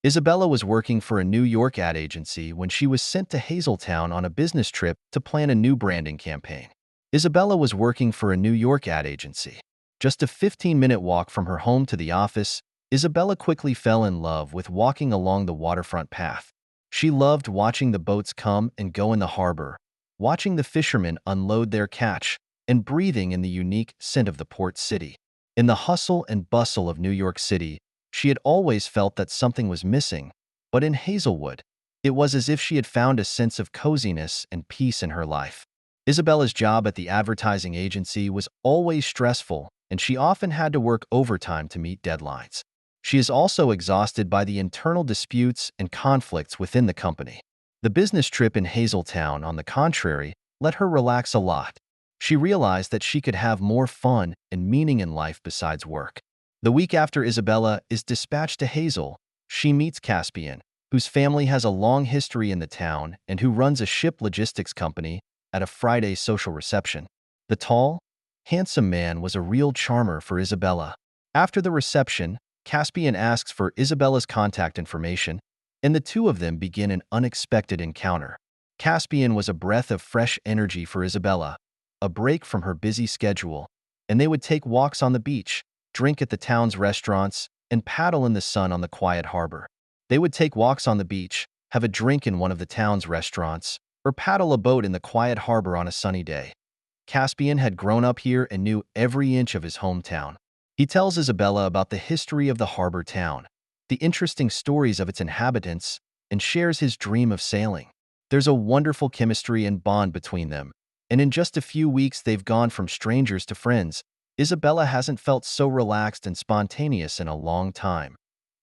Isabella was working for a New York ad agency when she was sent to Hazeltown on a business trip to plan a new branding campaign. Isabella was working for a New York ad agency. Just a 15-minute walk from her home to the office, Isabella quickly fell in love with walking along the waterfront path. She loved watching the boats come and go in the harbor, watching the fishermen unload their catch, and breathing in the unique scent of the port city. In the hustle and bustle of New York City, she had always felt that something was missing, but in Hazelwood, it was as if she had found a sense of coziness and peace in her life. Isabella's job at the advertising agency was always stressful, and she often had to work overtime to meet deadlines. She is also exhausted by the internal disputes and conflicts within the company. The business trip in Hazeltown, on the contrary, let her relax a lot. She realized that she could have more fun and meaning in life besides work. The week after Isabella is dispatched to Hazel, she meets Caspian, whose family has a long history in the town and who runs a ship logistics company, at a Friday social reception. The tall, handsome man was a real charmer for Isabella. After the reception, Caspian asks for Isabella's contact information, and the two of them begin an unexpected encounter. Caspian was a breath of fresh energy for Isabella, a break from her busy schedule, and they would take walks on the beach, drink at the town's restaurants, and paddle in the sun on the quiet harbor. They would take walks on the beach, have a drink in one of the town's restaurants, or paddle a boat in the quiet harbor on a sunny day. Caspian had grown up here and knew every inch of his hometown. He tells Isabella about the history of the harbor town, the interesting stories of its inhabitants, and shares his dream of sailing. There's a wonderful chemistry and bond between them, and in just a few weeks they've gone from strangers to friends. Isabella hasn't felt so relaxed and spontaneous in a long time,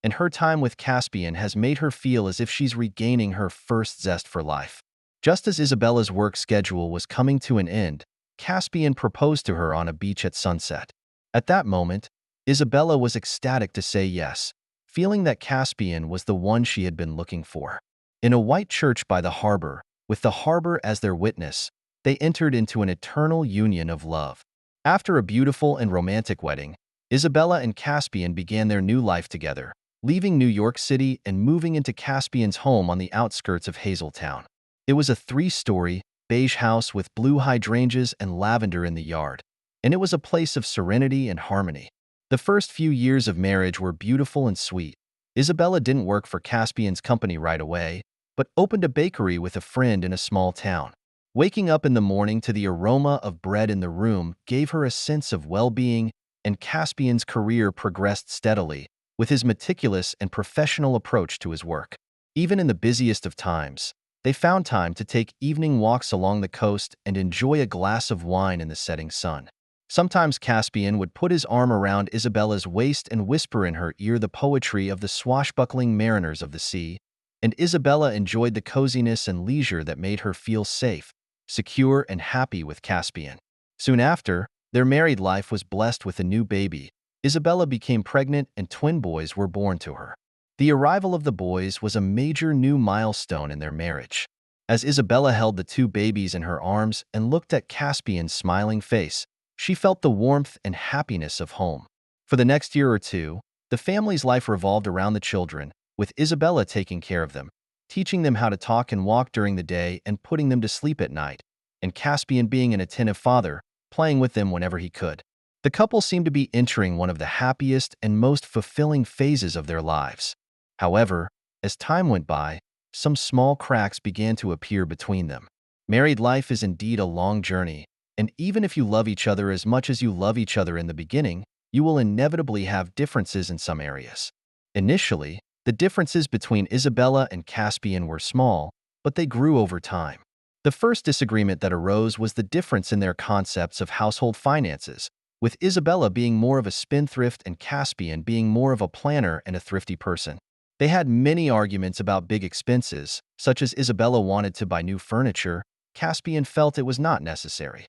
and her time with Caspian has made her feel as if she's regaining her first zest for life. Just as Isabella's work schedule was coming to an end, Caspian proposed to her on a beach at sunset. At that moment, Isabella was ecstatic to say yes, feeling that Caspian was the one she had been looking for. In a white church by the harbor, with the harbor as their witness, they entered into an eternal union of love. After a beautiful and romantic wedding, Isabella and Caspian began their new life together, leaving New York City and moving into Caspian's home on the outskirts of Hazeltown. It was a 3-story, beige house with blue hydrangeas and lavender in the yard, and it was a place of serenity and harmony. The first few years of marriage were beautiful and sweet. Isabella didn't work for Caspian's company right away, but opened a bakery with a friend in a small town. Waking up in the morning to the aroma of bread in the room gave her a sense of well-being, and Caspian's career progressed steadily, with his meticulous and professional approach to his work. Even in the busiest of times, they found time to take evening walks along the coast and enjoy a glass of wine in the setting sun. Sometimes Caspian would put his arm around Isabella's waist and whisper in her ear the poetry of the swashbuckling mariners of the sea, and Isabella enjoyed the coziness and leisure that made her feel safe, secure, and happy with Caspian. Soon after, their married life was blessed with a new baby. Isabella became pregnant and twin boys were born to her. The arrival of the boys was a major new milestone in their marriage. As Isabella held the 2 babies in her arms and looked at Caspian's smiling face, she felt the warmth and happiness of home. For the next year or two, the family's life revolved around the children, with Isabella taking care of them, teaching them how to talk and walk during the day and putting them to sleep at night, and Caspian being an attentive father, playing with them whenever he could. The couple seemed to be entering one of the happiest and most fulfilling phases of their lives. However, as time went by, some small cracks began to appear between them. Married life is indeed a long journey, and even if you love each other as much as you love each other in the beginning, you will inevitably have differences in some areas. Initially, the differences between Isabella and Caspian were small, but they grew over time. The first disagreement that arose was the difference in their concepts of household finances, with Isabella being more of a spendthrift and Caspian being more of a planner and a thrifty person. They had many arguments about big expenses, such as Isabella wanted to buy new furniture, Caspian felt it was not necessary.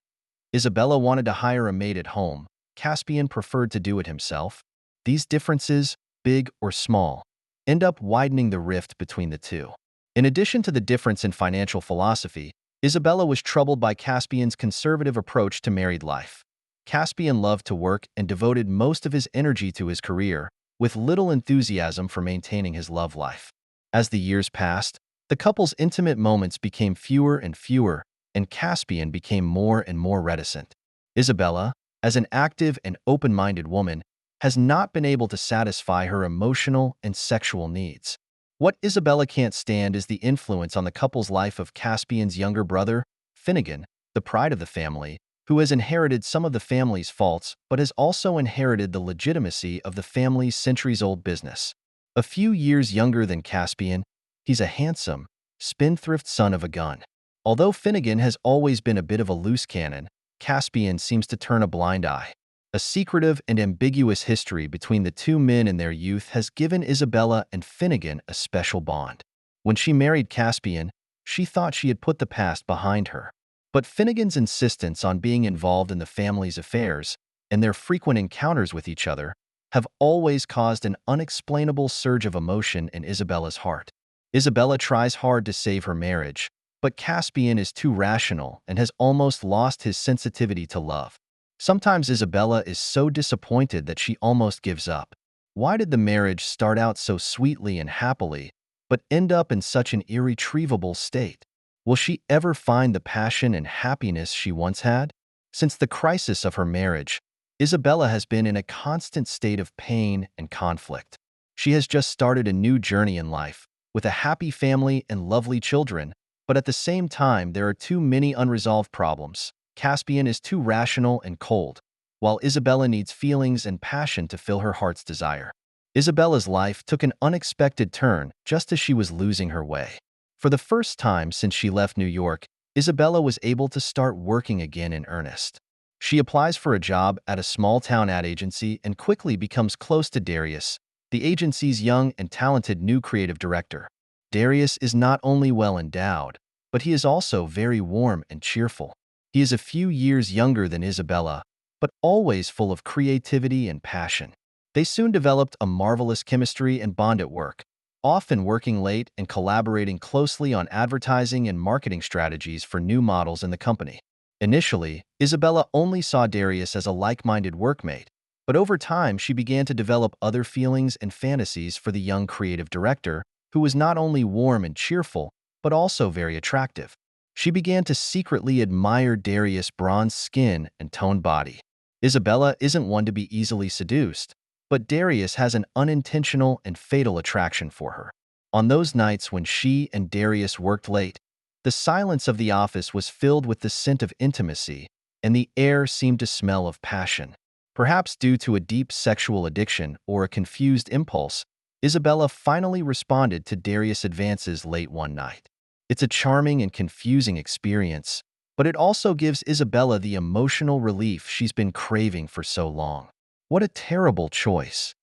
Isabella wanted to hire a maid at home, Caspian preferred to do it himself. These differences, big or small, end up widening the rift between the two. In addition to the difference in financial philosophy, Isabella was troubled by Caspian's conservative approach to married life. Caspian loved to work and devoted most of his energy to his career, with little enthusiasm for maintaining his love life. As the years passed, the couple's intimate moments became fewer and fewer, and Caspian became more and more reticent. Isabella, as an active and open-minded woman, has not been able to satisfy her emotional and sexual needs. What Isabella can't stand is the influence on the couple's life of Caspian's younger brother, Finnegan, the pride of the family, who has inherited some of the family's faults but has also inherited the legitimacy of the family's centuries-old business. A few years younger than Caspian, he's a handsome, spendthrift son of a gun. Although Finnegan has always been a bit of a loose cannon, Caspian seems to turn a blind eye. A secretive and ambiguous history between the two men in their youth has given Isabella and Finnegan a special bond. When she married Caspian, she thought she had put the past behind her. But Finnegan's insistence on being involved in the family's affairs and their frequent encounters with each other have always caused an unexplainable surge of emotion in Isabella's heart. Isabella tries hard to save her marriage, but Caspian is too rational and has almost lost his sensitivity to love. Sometimes Isabella is so disappointed that she almost gives up. Why did the marriage start out so sweetly and happily, but end up in such an irretrievable state? Will she ever find the passion and happiness she once had? Since the crisis of her marriage, Isabella has been in a constant state of pain and conflict. She has just started a new journey in life, with a happy family and lovely children, but at the same time there are too many unresolved problems. Caspian is too rational and cold, while Isabella needs feelings and passion to fill her heart's desire. Isabella's life took an unexpected turn just as she was losing her way. For the first time since she left New York, Isabella was able to start working again in earnest. She applies for a job at a small-town ad agency and quickly becomes close to Darius, the agency's young and talented new creative director. Darius is not only well-endowed, but he is also very warm and cheerful. He is a few years younger than Isabella, but always full of creativity and passion. They soon developed a marvelous chemistry and bond at work, often working late and collaborating closely on advertising and marketing strategies for new models in the company. Initially, Isabella only saw Darius as a like-minded workmate, but over time she began to develop other feelings and fantasies for the young creative director, who was not only warm and cheerful, but also very attractive. She began to secretly admire Darius' bronze skin and toned body. Isabella isn't one to be easily seduced, but Darius has an unintentional and fatal attraction for her. On those nights when she and Darius worked late, the silence of the office was filled with the scent of intimacy, and the air seemed to smell of passion. Perhaps due to a deep sexual addiction or a confused impulse, Isabella finally responded to Darius' advances late one night. It's a charming and confusing experience, but it also gives Isabella the emotional relief she's been craving for so long. What a terrible choice.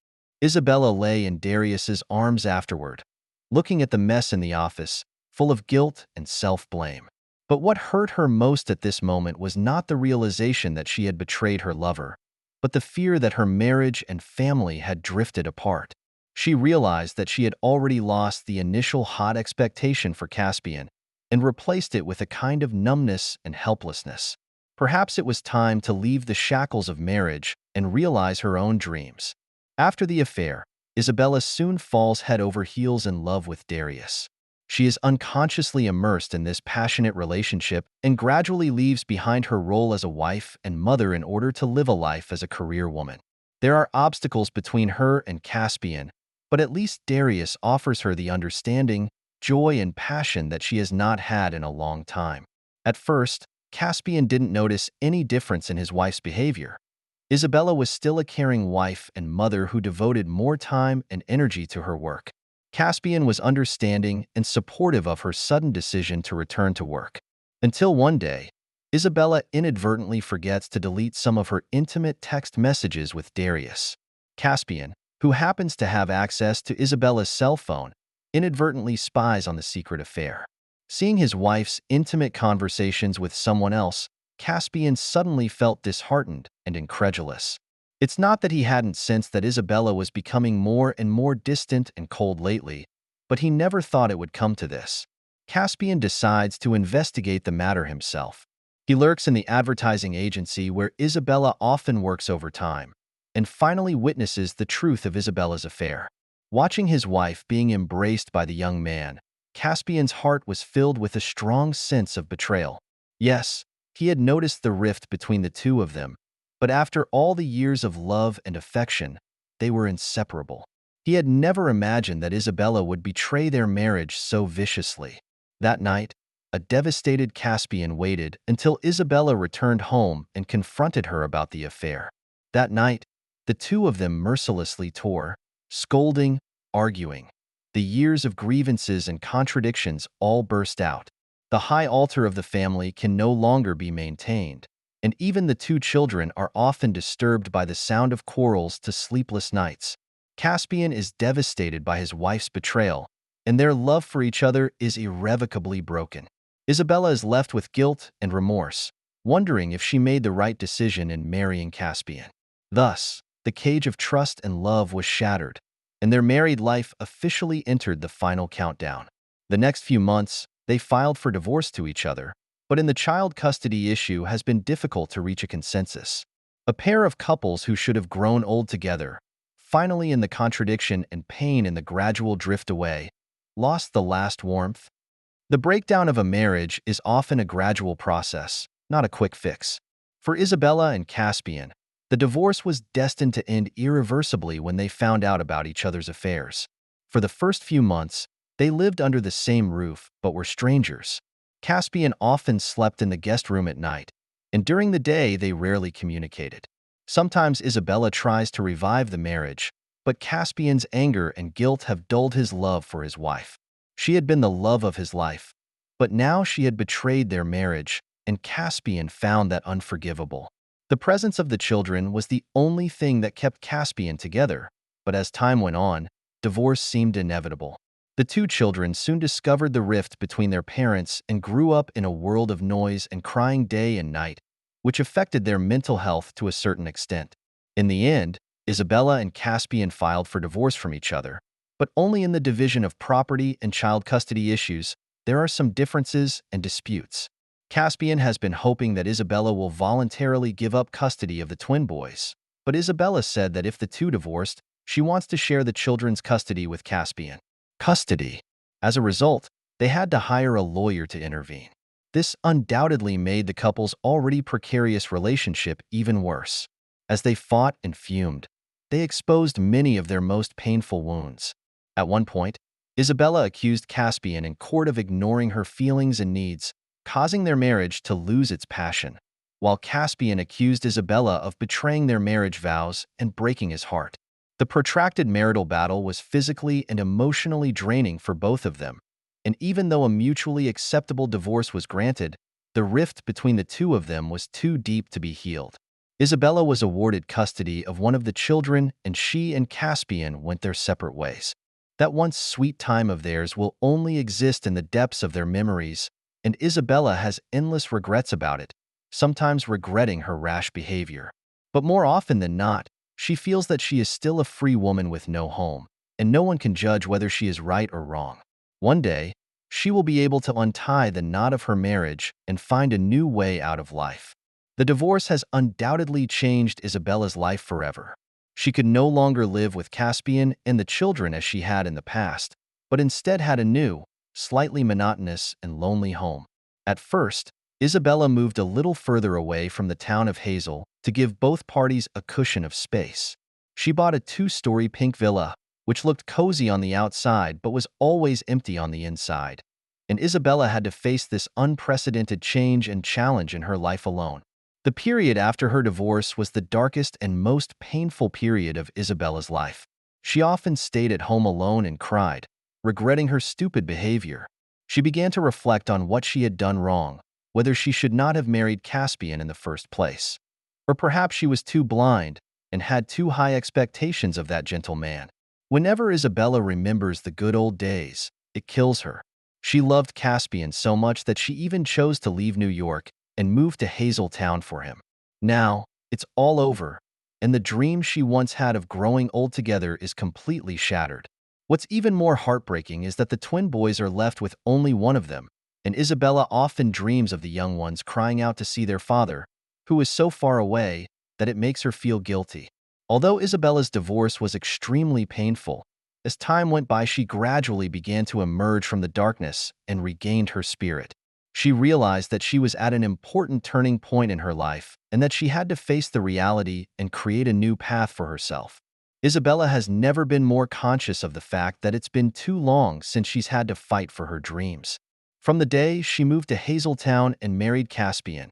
Isabella lay in Darius's arms afterward, looking at the mess in the office, full of guilt and self-blame. But what hurt her most at this moment was not the realization that she had betrayed her lover, but the fear that her marriage and family had drifted apart. She realized that she had already lost the initial hot expectation for Caspian and replaced it with a kind of numbness and helplessness. Perhaps it was time to leave the shackles of marriage and realize her own dreams. After the affair, Isabella soon falls head over heels in love with Darius. She is unconsciously immersed in this passionate relationship and gradually leaves behind her role as a wife and mother in order to live a life as a career woman. There are obstacles between her and Caspian, but at least Darius offers her the understanding, joy, and passion that she has not had in a long time. At first, Caspian didn't notice any difference in his wife's behavior. Isabella was still a caring wife and mother who devoted more time and energy to her work. Caspian was understanding and supportive of her sudden decision to return to work. Until one day, Isabella inadvertently forgets to delete some of her intimate text messages with Darius. Caspian, who happens to have access to Isabella's cell phone, inadvertently spies on the secret affair. Seeing his wife's intimate conversations with someone else, Caspian suddenly felt disheartened and incredulous. It's not that he hadn't sensed that Isabella was becoming more and more distant and cold lately, but he never thought it would come to this. Caspian decides to investigate the matter himself. He lurks in the advertising agency where Isabella often works overtime, and finally witnesses the truth of Isabella's affair. Watching his wife being embraced by the young man, Caspian's heart was filled with a strong sense of betrayal. Yes, he had noticed the rift between the two of them, but after all the years of love and affection, they were inseparable. He had never imagined that Isabella would betray their marriage so viciously. That night, a devastated Caspian waited until Isabella returned home and confronted her about the affair. That night, the two of them mercilessly tore, scolding, arguing. The years of grievances and contradictions all burst out. The high altar of the family can no longer be maintained, and even the two children are often disturbed by the sound of quarrels to sleepless nights. Caspian is devastated by his wife's betrayal, and their love for each other is irrevocably broken. Isabella is left with guilt and remorse, wondering if she made the right decision in marrying Caspian. Thus, the cage of trust and love was shattered, and their married life officially entered the final countdown. The next few months, they filed for divorce to each other, but in the child custody issue has been difficult to reach a consensus. A pair of couples who should have grown old together, finally in the contradiction and pain in the gradual drift away, lost the last warmth. The breakdown of a marriage is often a gradual process, not a quick fix. For Isabella and Caspian, the divorce was destined to end irreversibly when they found out about each other's affairs. For the first few months, they lived under the same roof but were strangers. Caspian often slept in the guest room at night, and during the day they rarely communicated. Sometimes Isabella tries to revive the marriage, but Caspian's anger and guilt have dulled his love for his wife. She had been the love of his life, but now she had betrayed their marriage, and Caspian found that unforgivable. The presence of the children was the only thing that kept Caspian together, but as time went on, divorce seemed inevitable. The two children soon discovered the rift between their parents and grew up in a world of noise and crying day and night, which affected their mental health to a certain extent. In the end, Isabella and Caspian filed for divorce from each other, but only in the division of property and child custody issues. There are some differences and disputes. Caspian has been hoping that Isabella will voluntarily give up custody of the twin boys, but Isabella said that if the two divorced, she wants to share the children's custody with Caspian. Custody. As a result, they had to hire a lawyer to intervene. This undoubtedly made the couple's already precarious relationship even worse. As they fought and fumed, they exposed many of their most painful wounds. At one point, Isabella accused Caspian in court of ignoring her feelings and needs, causing their marriage to lose its passion, while Caspian accused Isabella of betraying their marriage vows and breaking his heart. The protracted marital battle was physically and emotionally draining for both of them, and even though a mutually acceptable divorce was granted, the rift between the two of them was too deep to be healed. Isabella was awarded custody of one of the children, and she and Caspian went their separate ways. That once sweet time of theirs will only exist in the depths of their memories, and Isabella has endless regrets about it, sometimes regretting her rash behavior. But more often than not, she feels that she is still a free woman with no home, and no one can judge whether she is right or wrong. One day, she will be able to untie the knot of her marriage and find a new way out of life. The divorce has undoubtedly changed Isabella's life forever. She could no longer live with Caspian and the children as she had in the past, but instead had a new, slightly monotonous and lonely home. At first, Isabella moved a little further away from the town of Hazel to give both parties a cushion of space. She bought a 2-story pink villa, which looked cozy on the outside but was always empty on the inside. And Isabella had to face this unprecedented change and challenge in her life alone. The period after her divorce was the darkest and most painful period of Isabella's life. She often stayed at home alone and cried, regretting her stupid behavior. She began to reflect on what she had done wrong, whether she should not have married Caspian in the first place. Or perhaps she was too blind and had too high expectations of that gentle man. Whenever Isabella remembers the good old days, it kills her. She loved Caspian so much that she even chose to leave New York and move to Hazeltown for him. Now, it's all over, and the dream she once had of growing old together is completely shattered. What's even more heartbreaking is that the twin boys are left with only one of them, and Isabella often dreams of the young ones crying out to see their father, who is so far away that it makes her feel guilty. Although Isabella's divorce was extremely painful, as time went by she gradually began to emerge from the darkness and regained her spirit. She realized that she was at an important turning point in her life and that she had to face the reality and create a new path for herself. Isabella has never been more conscious of the fact that it's been too long since she's had to fight for her dreams. From the day she moved to Hazeltown and married Caspian,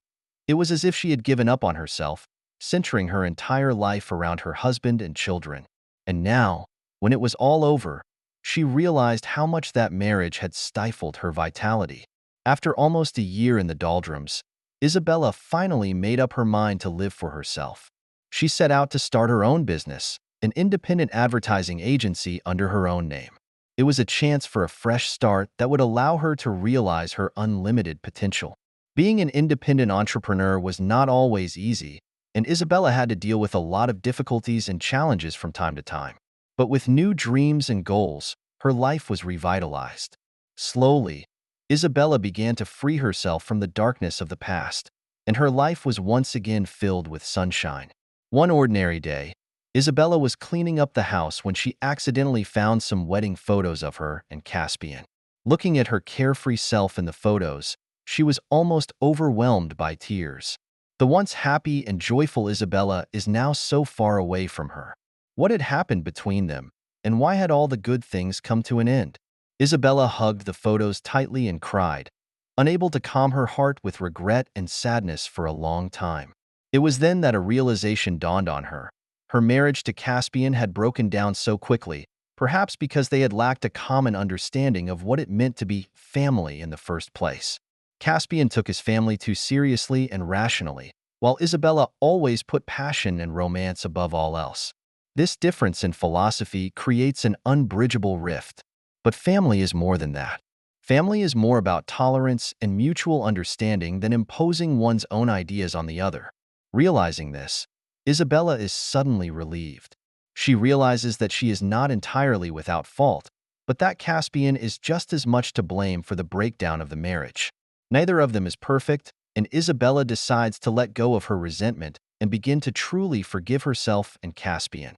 it was as if she had given up on herself, centering her entire life around her husband and children. And now, when it was all over, she realized how much that marriage had stifled her vitality. After almost a year in the doldrums, Isabella finally made up her mind to live for herself. She set out to start her own business, an independent advertising agency under her own name. It was a chance for a fresh start that would allow her to realize her unlimited potential. Being an independent entrepreneur was not always easy, and Isabella had to deal with a lot of difficulties and challenges from time to time. But with new dreams and goals, her life was revitalized. Slowly, Isabella began to free herself from the darkness of the past, and her life was once again filled with sunshine. One ordinary day, Isabella was cleaning up the house when she accidentally found some wedding photos of her and Caspian. Looking at her carefree self in the photos, she was almost overwhelmed by tears. The once happy and joyful Isabella is now so far away from her. What had happened between them, and why had all the good things come to an end? Isabella hugged the photos tightly and cried, unable to calm her heart with regret and sadness for a long time. It was then that a realization dawned on her. Her marriage to Caspian had broken down so quickly, perhaps because they had lacked a common understanding of what it meant to be family in the first place. Caspian took his family too seriously and rationally, while Isabella always put passion and romance above all else. This difference in philosophy creates an unbridgeable rift. But family is more than that. Family is more about tolerance and mutual understanding than imposing one's own ideas on the other. Realizing this, Isabella is suddenly relieved. She realizes that she is not entirely without fault, but that Caspian is just as much to blame for the breakdown of the marriage. Neither of them is perfect, and Isabella decides to let go of her resentment and begin to truly forgive herself and Caspian.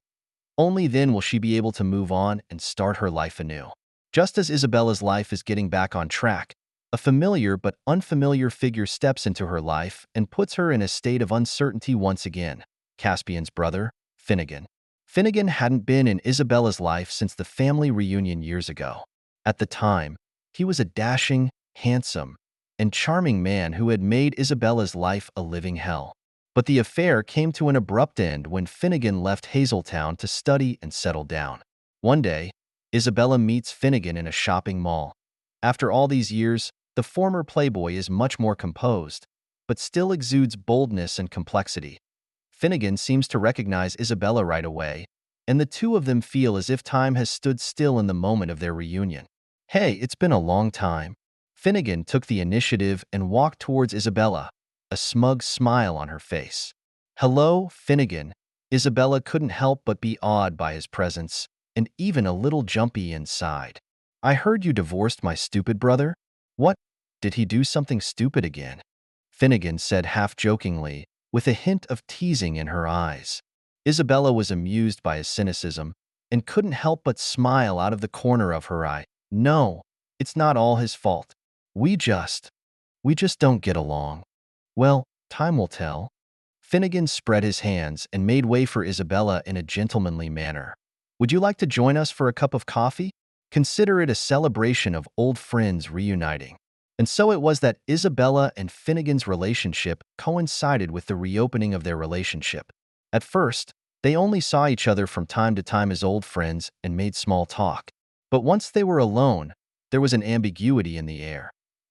Only then will she be able to move on and start her life anew. Just as Isabella's life is getting back on track, a familiar but unfamiliar figure steps into her life and puts her in a state of uncertainty once again. Caspian's brother, Finnegan. Finnegan hadn't been in Isabella's life since the family reunion years ago. At the time, he was a dashing, handsome, and charming man who had made Isabella's life a living hell. But the affair came to an abrupt end when Finnegan left Hazeltown to study and settle down. One day, Isabella meets Finnegan in a shopping mall. After all these years, the former playboy is much more composed, but still exudes boldness and complexity. Finnegan seems to recognize Isabella right away, and the two of them feel as if time has stood still in the moment of their reunion. "Hey, it's been a long time." Finnegan took the initiative and walked towards Isabella, a smug smile on her face. "Hello, Finnegan." Isabella couldn't help but be awed by his presence, and even a little jumpy inside. "I heard you divorced my stupid brother." "What? Did he do something stupid again?" Finnegan said half-jokingly, with a hint of teasing in her eyes. Isabella was amused by his cynicism and couldn't help but smile out of the corner of her eye. "No, it's not all his fault. We just don't get along." "Well, time will tell." Finnegan spread his hands and made way for Isabella in a gentlemanly manner. "Would you like to join us for a cup of coffee? Consider it a celebration of old friends reuniting." And so it was that Isabella and Finnegan's relationship coincided with the reopening of their relationship. At first, they only saw each other from time to time as old friends and made small talk. But once they were alone, there was an ambiguity in the air.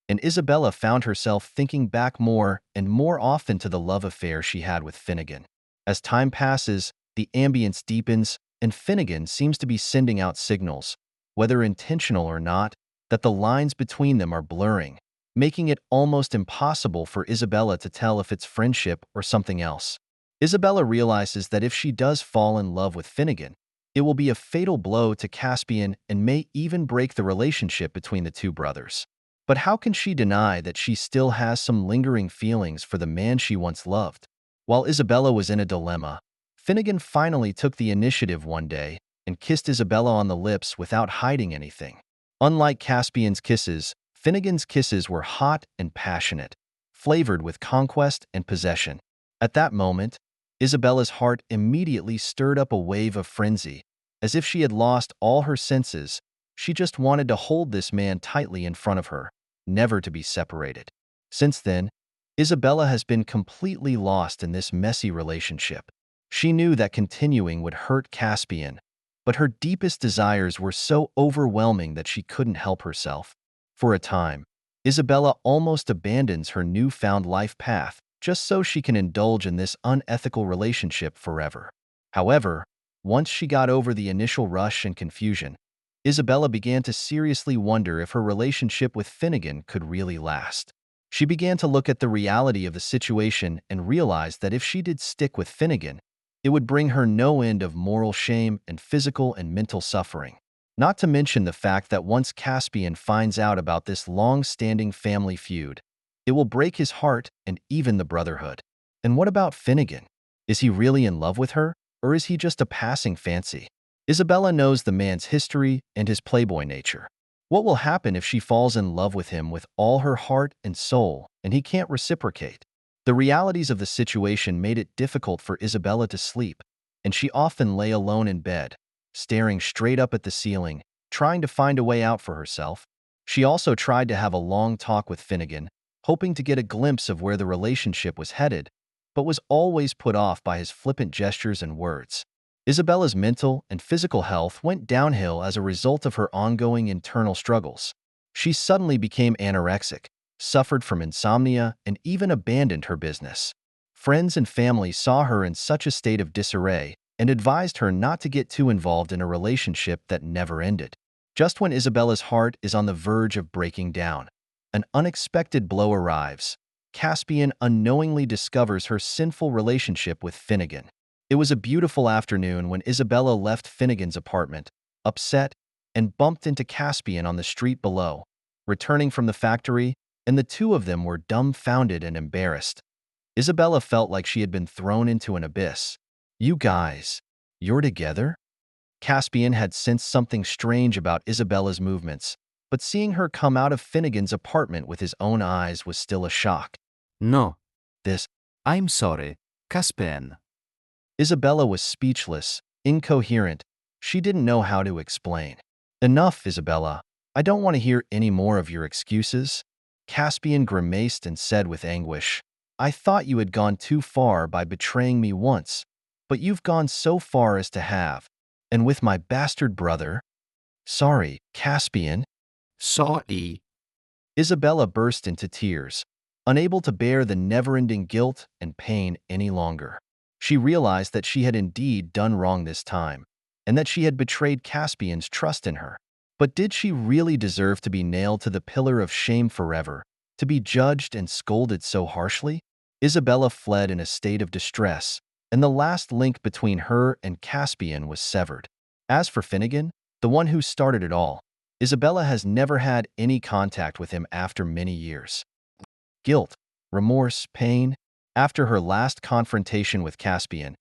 And Isabella found herself thinking back more and more often to the love affair she had with Finnegan. As time passes, the ambience deepens, and Finnegan seems to be sending out signals, whether intentional or not, that the lines between them are blurring, making it almost impossible for Isabella to tell if it's friendship or something else. Isabella realizes that if she does fall in love with Finnegan, it will be a fatal blow to Caspian and may even break the relationship between the two brothers. But how can she deny that she still has some lingering feelings for the man she once loved? While Isabella was in a dilemma, Finnegan finally took the initiative one day and kissed Isabella on the lips without hiding anything. Unlike Caspian's kisses, Finnegan's kisses were hot and passionate, flavored with conquest and possession. At that moment, Isabella's heart immediately stirred up a wave of frenzy. As if she had lost all her senses, she just wanted to hold this man tightly in front of her, never to be separated. Since then, Isabella has been completely lost in this messy relationship. She knew that continuing would hurt Caspian, but her deepest desires were so overwhelming that she couldn't help herself. For a time, Isabella almost abandons her newfound life path just so she can indulge in this unethical relationship forever. However, once she got over the initial rush and confusion, Isabella began to seriously wonder if her relationship with Finnegan could really last. She began to look at the reality of the situation and realized that if she did stick with Finnegan, it would bring her no end of moral shame and physical and mental suffering. Not to mention the fact that once Caspian finds out about this long-standing family feud, it will break his heart and even the brotherhood. And what about Finnegan? Is he really in love with her, or is he just a passing fancy? Isabella knows the man's history and his playboy nature. What will happen if she falls in love with him with all her heart and soul, and he can't reciprocate? The realities of the situation made it difficult for Isabella to sleep, and she often lay alone in bed, staring straight up at the ceiling, trying to find a way out for herself. She also tried to have a long talk with Finnegan, hoping to get a glimpse of where the relationship was headed, but was always put off by his flippant gestures and words. Isabella's mental and physical health went downhill as a result of her ongoing internal struggles. She suddenly became anorexic, suffered from insomnia, and even abandoned her business. Friends and family saw her in such a state of disarray and advised her not to get too involved in a relationship that never ended. Just when Isabella's heart is on the verge of breaking down, an unexpected blow arrives. Caspian unknowingly discovers her sinful relationship with Finnegan. It was a beautiful afternoon when Isabella left Finnegan's apartment, upset, and bumped into Caspian on the street below, returning from the factory, and the two of them were dumbfounded and embarrassed. Isabella felt like she had been thrown into an abyss. "You guys, you're together?" Caspian had sensed something strange about Isabella's movements, but seeing her come out of Finnegan's apartment with his own eyes was still a shock. No, This, I'm sorry, Caspian. Isabella was speechless, incoherent. She didn't know how to explain. "Enough, Isabella. I don't want to hear any more of your excuses." Caspian grimaced and said with anguish, "I thought you had gone too far by betraying me once, but you've gone so far as to have. And with my bastard brother." "Sorry, Caspian." Sorry. Isabella burst into tears, unable to bear the never-ending guilt and pain any longer. She realized that she had indeed done wrong this time, and that she had betrayed Caspian's trust in her. But did she really deserve to be nailed to the pillar of shame forever, to be judged and scolded so harshly? Isabella fled in a state of distress, and the last link between her and Caspian was severed. As for Finnegan, the one who started it all, Isabella has never had any contact with him after many years. Guilt, remorse, pain. After her last confrontation with Caspian,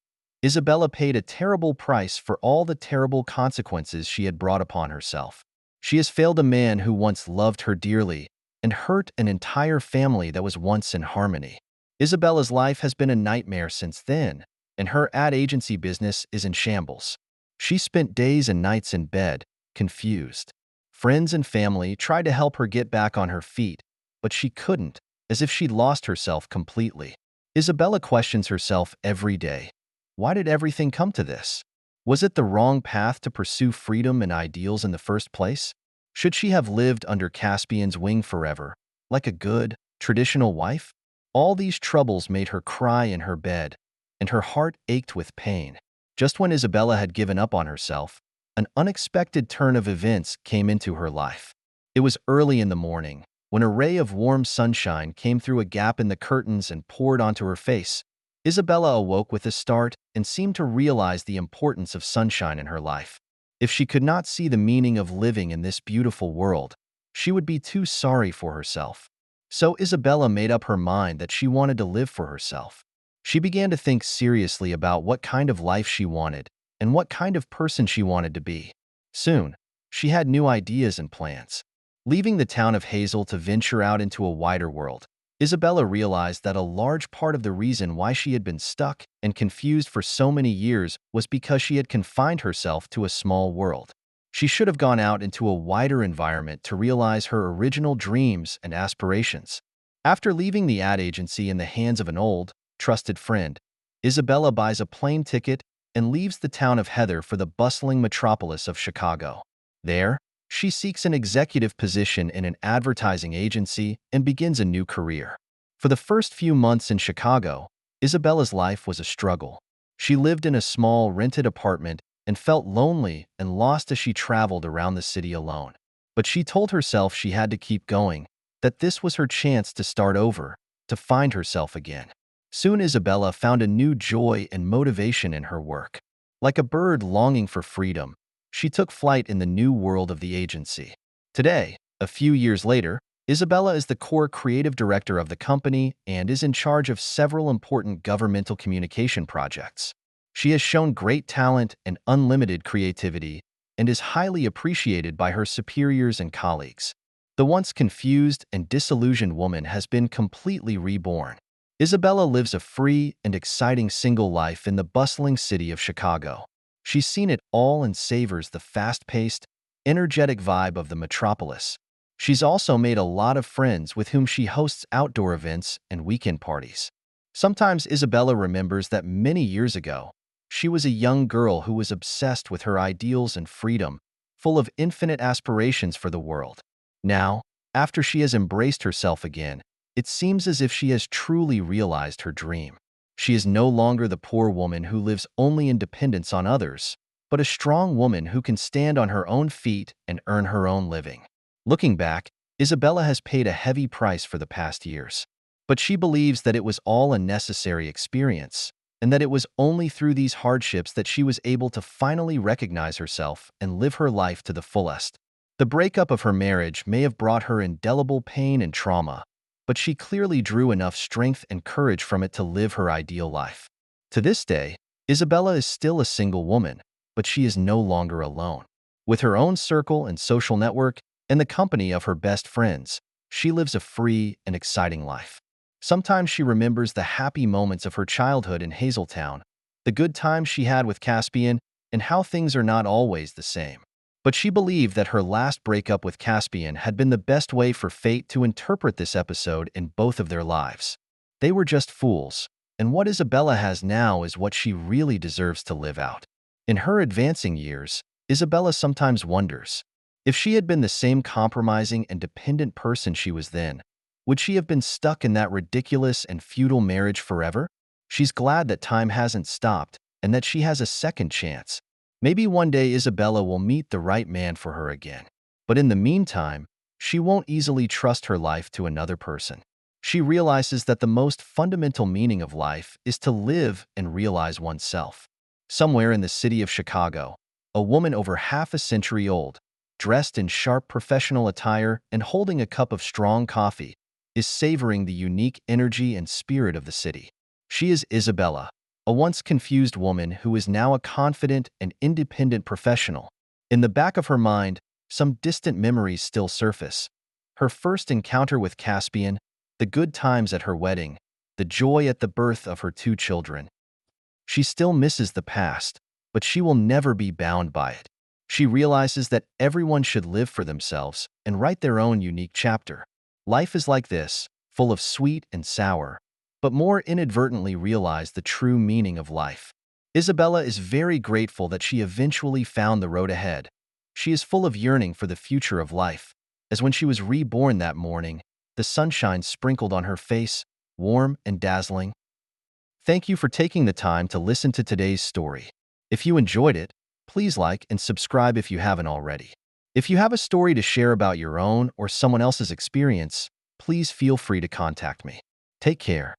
Isabella paid a terrible price for all the terrible consequences she had brought upon herself. She has failed a man who once loved her dearly and hurt an entire family that was once in harmony. Isabella's life has been a nightmare since then, and her ad agency business is in shambles. She spent days and nights in bed, confused. Friends and family tried to help her get back on her feet, but she couldn't, as if she'd lost herself completely. Isabella questions herself every day. Why did everything come to this? Was it the wrong path to pursue freedom and ideals in the first place? Should she have lived under Caspian's wing forever, like a good, traditional wife? All these troubles made her cry in her bed, and her heart ached with pain. Just when Isabella had given up on herself, an unexpected turn of events came into her life. It was early in the morning, when a ray of warm sunshine came through a gap in the curtains and poured onto her face. Isabella awoke with a start and seemed to realize the importance of sunshine in her life. If she could not see the meaning of living in this beautiful world, she would be too sorry for herself. So Isabella made up her mind that she wanted to live for herself. She began to think seriously about what kind of life she wanted and what kind of person she wanted to be. Soon, she had new ideas and plans. Leaving the town of Hazel to venture out into a wider world, Isabella realized that a large part of the reason why she had been stuck and confused for so many years was because she had confined herself to a small world. She should have gone out into a wider environment to realize her original dreams and aspirations. After leaving the ad agency in the hands of an old, trusted friend, Isabella buys a plane ticket and leaves the town of Heather for the bustling metropolis of Chicago. There, she seeks an executive position in an advertising agency and begins a new career. For the first few months in Chicago, Isabella's life was a struggle. She lived in a small, rented apartment and felt lonely and lost as she traveled around the city alone. But she told herself she had to keep going, that this was her chance to start over, to find herself again. Soon Isabella found a new joy and motivation in her work. Like a bird longing for freedom, she took flight in the new world of the agency. Today, a few years later, Isabella is the core creative director of the company and is in charge of several important governmental communication projects. She has shown great talent and unlimited creativity and is highly appreciated by her superiors and colleagues. The once confused and disillusioned woman has been completely reborn. Isabella lives a free and exciting single life in the bustling city of Chicago. She's seen it all and savors the fast-paced, energetic vibe of the metropolis. She's also made a lot of friends with whom she hosts outdoor events and weekend parties. Sometimes Isabella remembers that many years ago, she was a young girl who was obsessed with her ideals and freedom, full of infinite aspirations for the world. Now, after she has embraced herself again, it seems as if she has truly realized her dream. She is no longer the poor woman who lives only in dependence on others, but a strong woman who can stand on her own feet and earn her own living. Looking back, Isabella has paid a heavy price for the past years. But she believes that it was all a necessary experience, and that it was only through these hardships that she was able to finally recognize herself and live her life to the fullest. The breakup of her marriage may have brought her indelible pain and trauma, but she clearly drew enough strength and courage from it to live her ideal life. To this day, Isabella is still a single woman, but she is no longer alone. With her own circle and social network and the company of her best friends, she lives a free and exciting life. Sometimes she remembers the happy moments of her childhood in Hazeltown, the good times she had with Caspian, and how things are not always the same. But she believed that her last breakup with Caspian had been the best way for fate to interpret this episode in both of their lives. They were just fools, and what Isabella has now is what she really deserves to live out. In her advancing years, Isabella sometimes wonders, if she had been the same compromising and dependent person she was then, would she have been stuck in that ridiculous and futile marriage forever? She's glad that time hasn't stopped and that she has a second chance. Maybe one day Isabella will meet the right man for her again. But in the meantime, she won't easily trust her life to another person. She realizes that the most fundamental meaning of life is to live and realize oneself. Somewhere in the city of Chicago, a woman over half a century old, dressed in sharp professional attire and holding a cup of strong coffee, is savoring the unique energy and spirit of the city. She is Isabella, a once confused woman who is now a confident and independent professional. In the back of her mind, some distant memories still surface. Her first encounter with Caspian, the good times at her wedding, the joy at the birth of her 2 children. She still misses the past, but she will never be bound by it. She realizes that everyone should live for themselves and write their own unique chapter. Life is like this, full of sweet and sour, but more inadvertently realize the true meaning of life. Isabella is very grateful that she eventually found the road ahead. She is full of yearning for the future of life, as when she was reborn that morning, the sunshine sprinkled on her face, warm and dazzling. Thank you for taking the time to listen to today's story. If you enjoyed it, please like and subscribe if you haven't already. If you have a story to share about your own or someone else's experience, please feel free to contact me. Take care.